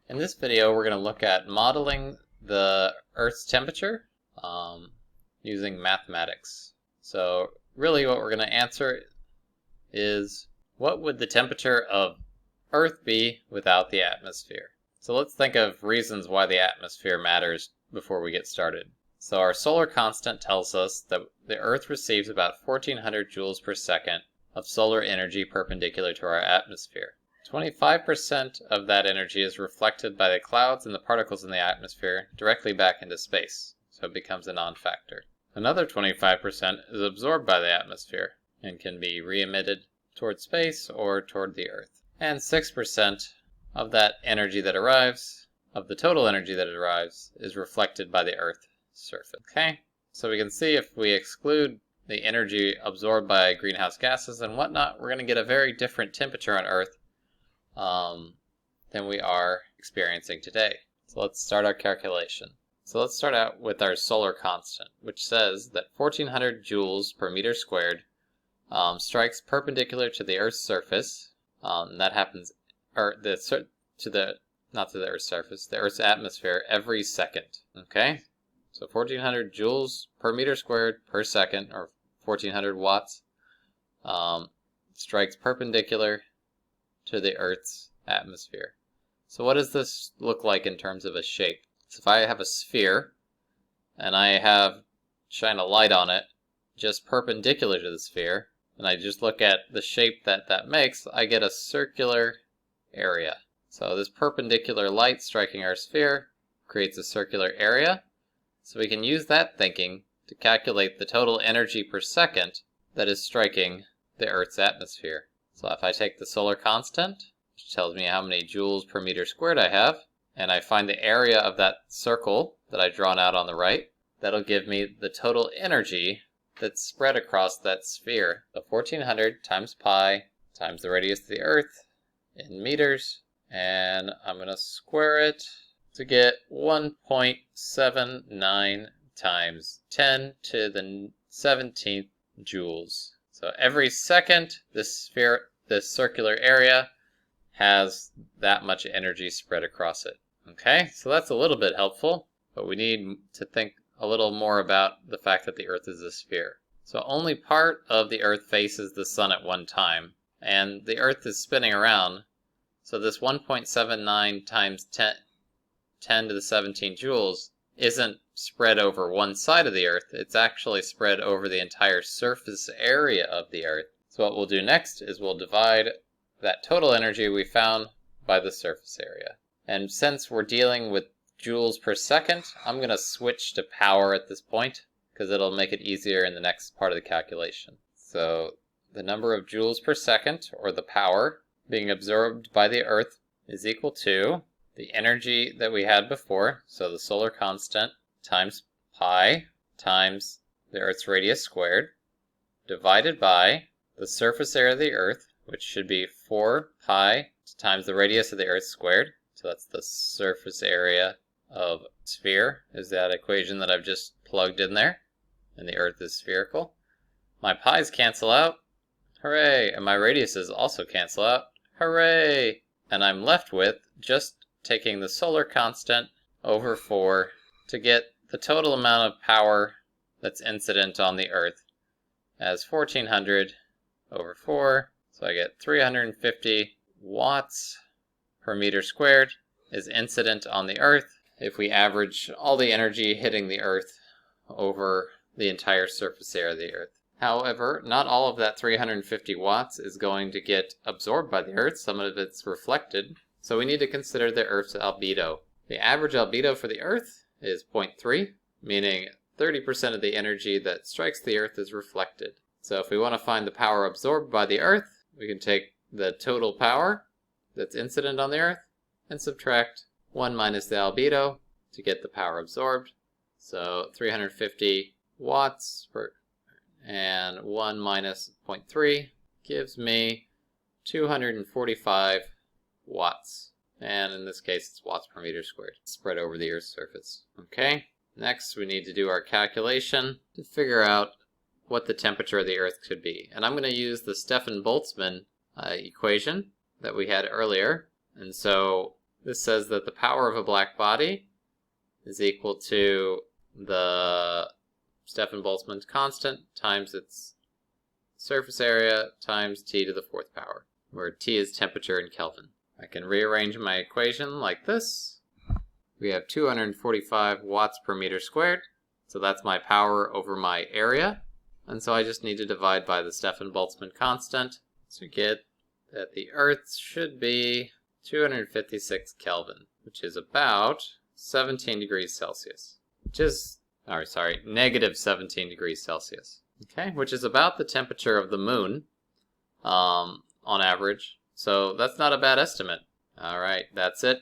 In this video, we're going to look at modeling the Earth's temperature using mathematics. So really what we're going to answer is, what would the temperature of Earth be without the atmosphere? So let's think of reasons why the atmosphere matters before we get started. So our solar constant tells us that the Earth receives about 1400 joules per second of solar energy perpendicular to our atmosphere. 25% of that energy is reflected by the clouds and the particles in the atmosphere directly back into space, so it becomes a non-factor. Another 25% is absorbed by the atmosphere and can be re-emitted toward space or toward the Earth. And 6% of that energy that arrives, of the total energy that arrives, is reflected by the Earth's surface. Okay, so we can see if we exclude the energy absorbed by greenhouse gases and whatnot, we're going to get a very different temperature on Earth than we are experiencing today. So let's start our calculation. So let's start out with our solar constant, which says that 1400 joules per meter squared strikes perpendicular to the Earth's surface. That happens, not to the Earth's surface, the Earth's atmosphere every second. Okay, so 1400 joules per meter squared per second, or 1400 watts, strikes perpendicular to the Earth's atmosphere. So what does this look like in terms of a shape? So if I have a sphere and I shine a light on it just perpendicular to the sphere, and I just look at the shape that makes, I get a circular area. So this perpendicular light striking our sphere creates a circular area. So we can use that thinking to calculate the total energy per second that is striking the Earth's atmosphere. So if I take the solar constant, which tells me how many joules per meter squared I have, and I find the area of that circle that I've drawn out on the right, that'll give me the total energy that's spread across that sphere. So 1400 times pi times the radius of the Earth in meters, and I'm going to square it to get 1.79 times 10 to the 17th joules. So every second, this circular area has that much energy spread across it. Okay, so that's a little bit helpful, but we need to think a little more about the fact that the Earth is a sphere. So only part of the Earth faces the sun at one time, and the Earth is spinning around. So this 1.79 times 10 to the 17 joules isn't spread over one side of the Earth, it's actually spread over the entire surface area of the Earth. So what we'll do next is we'll divide that total energy we found by the surface area. And since we're dealing with joules per second, I'm going to switch to power at this point, because it'll make it easier in the next part of the calculation. So the number of joules per second, or the power, being absorbed by the Earth is equal to the energy that we had before, so the solar constant, times pi times the Earth's radius squared, divided by the surface area of the Earth, which should be 4 pi times the radius of the Earth squared. So that's the surface area of sphere, is that equation that I've just plugged in there, and the Earth is spherical. My pi's cancel out, hooray, and my radiuses also cancel out, hooray, and I'm left with just taking the solar constant over 4 to get the total amount of power that's incident on the Earth as 1400 over 4. So I get 350 watts per meter squared is incident on the Earth if we average all the energy hitting the Earth over the entire surface area of the Earth. However, not all of that 350 watts is going to get absorbed by the Earth. Some of it's reflected. So we need to consider the Earth's albedo. The average albedo for the Earth is 0.3, meaning 30% of the energy that strikes the Earth is reflected. So if we want to find the power absorbed by the Earth, we can take the total power that's incident on the Earth and subtract 1 minus the albedo to get the power absorbed. So 350 watts and 1 minus 0.3 gives me 245 watts. And in this case, it's watts per meter squared, spread over the Earth's surface. Okay, next we need to do our calculation to figure out what the temperature of the Earth could be. And I'm going to use the Stefan-Boltzmann equation that we had earlier. And so This says that the power of a black body is equal to the Stefan-Boltzmann constant times its surface area times T to the 4th power, where T is temperature in Kelvin. I can rearrange my equation like this. We have 245 watts per meter squared, so that's my power over my area. And so I just need to divide by the Stefan-Boltzmann constant to get that the Earth should be 256 Kelvin, which is about 17 degrees Celsius. Negative 17 degrees Celsius. Okay, which is about the temperature of the moon on average. So that's not a bad estimate. All right, that's it.